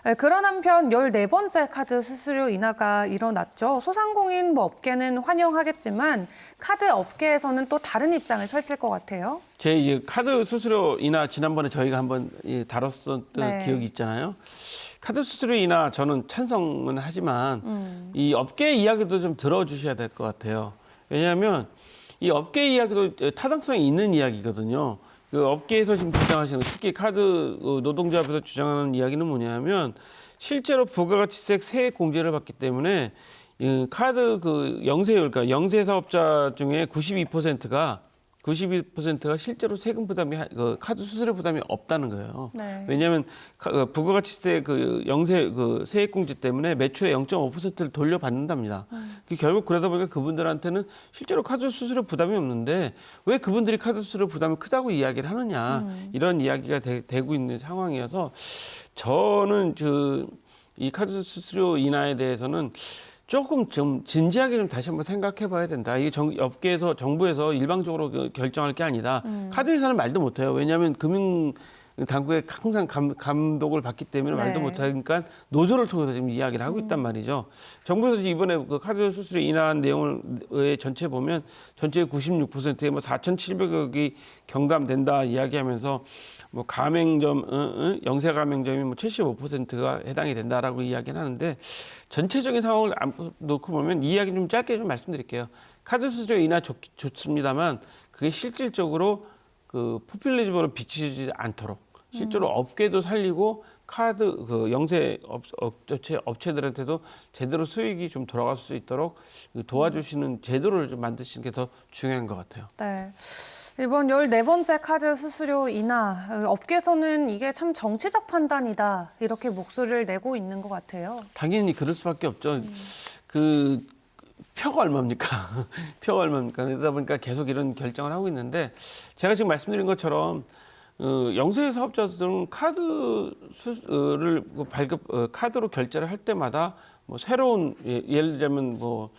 네, 그런 한편 14번째 카드 수수료 인하가 일어났죠. 소상공인 업계는 환영하겠지만 카드 업계에서는 또 다른 입장을 펼칠 것 같아요. 제 이제 카드 수수료 인하 지난번에 저희가 한번 다뤘었던 네. 기억이 있잖아요. 카드 수수료 인하 저는 찬성은 하지만 이 업계 이야기도 좀 들어주셔야 될 것 같아요. 왜냐하면 이 업계 이야기도 타당성이 있는 이야기거든요. 그 업계에서 지금 주장하시는 특히 카드 노동조합에서 주장하는 이야기는 뭐냐면 실제로 부가가치세 세액 공제를 받기 때문에 이 카드 그 영세율, 그러니까 영세 사업자 중에 92%가 실제로 세금 부담이 카드 수수료 부담이 없다는 거예요. 네. 왜냐하면 부가가치세 그 영세 그 세액 공제 때문에 매출의 0.5%를 돌려받는답니다. 결국 그러다 보니까 그분들한테는 실제로 카드 수수료 부담이 없는데 왜 그분들이 카드 수수료 부담이 크다고 이야기를 하느냐 이런 이야기가 되고 있는 상황이어서 저는 이 카드 수수료 인하에 대해서는 조금 좀 진지하게 좀 다시 한번 생각해 봐야 된다. 이게 업계에서 정부에서 일방적으로 결정할 게 아니다. 카드 회사는 말도 못 해요. 왜냐하면 금융 당국에 항상 감독을 받기 때문에 말도 네. 못 하니까 노조를 통해서 지금 이야기를 하고 있단 말이죠. 정부에서 이번에 그 카드 수수료 인하한 내용을 전체 보면 전체 96%에 뭐 4,700억이 경감된다 이야기하면서 뭐 가맹점, 영세 가맹점이 뭐 75%가 해당이 된다라고 이야기를 하는데 전체적인 상황을 놓고 보면 이 이야기 좀 짧게 좀 말씀드릴게요. 카드 수수료 인하 좋습니다만 그게 실질적으로 그 포퓰리즘으로 비치지 않도록 실제로 업계도 살리고 카드 그 영세 업체들한테도 제대로 수익이 좀 돌아갈 수 있도록 도와주시는 제도를 좀 만드시는 게 더 중요한 것 같아요. 네. 이번 14번째 카드 수수료 인하, 업계에서는 이게 참 정치적 판단이다, 이렇게 목소리를 내고 있는 것 같아요. 당연히 그럴 수밖에 없죠. 그 표가 얼마입니까? 표가 얼마입니까? 그러다 보니까 계속 이런 결정을 하고 있는데 제가 지금 말씀드린 것처럼 영세 사업자들은 카드를 카드로 결제를 할 때마다 뭐 새로운 예를 들자면 뭐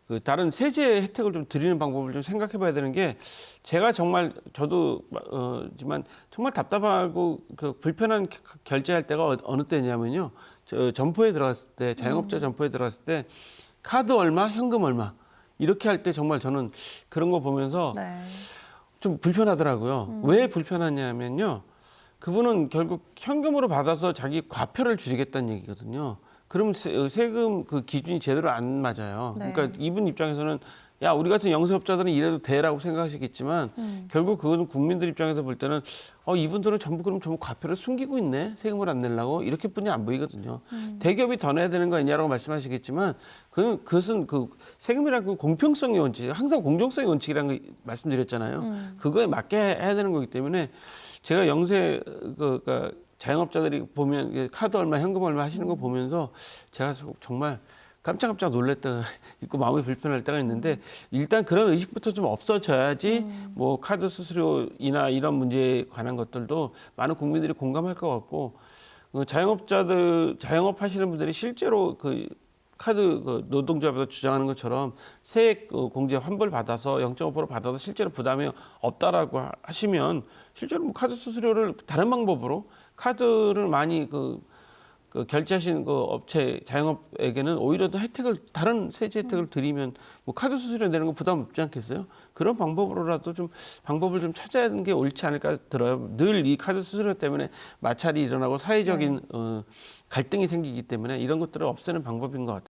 그 다른 세제 혜택을 좀 드리는 방법을 좀 생각해 봐야 되는 게 제가 정말 지만 정말 답답하고 그 불편한 결제할 때가 어느 때냐면요. 점포에 들어갔을 때 자영업자 점포에 들어갔을 때 카드 얼마, 현금 얼마 이렇게 할 때 정말 저는 그런 거 보면서 네. 좀 불편하더라고요. 왜 불편하냐면요. 그분은 결국 현금으로 받아서 자기 과표를 줄이겠다는 얘기거든요. 그럼 세금 그 기준이 제대로 안 맞아요. 네. 그러니까 이분 입장에서는 야, 우리 같은 영세업자들은 이래도 돼라고 생각하시겠지만 결국 그것은 국민들 입장에서 볼 때는 이분들은 전부 과표를 숨기고 있네. 세금을 안 내려고 이렇게뿐이 안 보이거든요. 대기업이 더 내야 되는 거 아니냐라고 말씀하시겠지만 그것은 그 세금이라는 그 공평성의 원칙, 항상 공정성의 원칙이라는 거 말씀드렸잖아요. 그거에 맞게 해야 되는 거기 때문에 제가 영세 그러니까 자영업자들이 보면 카드 얼마, 현금 얼마 하시는 거 보면서 제가 정말 깜짝깜짝 놀랄 때가 있고 마음이 불편할 때가 있는데 일단 그런 의식부터 좀 없어져야지 뭐 카드 수수료 인하 이런 문제에 관한 것들도 많은 국민들이 공감할 것 같고 자영업 하시는 분들이 실제로 그 카드 노동조합에서 주장하는 것처럼 세액 공제 환불 받아서 0.5% 받아서 실제로 부담이 없다라고 하시면 실제로 뭐 카드 수수료를 다른 방법으로 카드를 많이 결제하신 그 업체 자영업에게는 오히려 더 다른 세제 혜택을 드리면 뭐 카드 수수료 내는 거 부담 없지 않겠어요? 그런 방법으로라도 방법을 좀 찾아야 하는 게 옳지 않을까 들어요. 늘 이 카드 수수료 때문에 마찰이 일어나고 사회적인 갈등이 생기기 때문에 이런 것들을 없애는 방법인 것 같아요.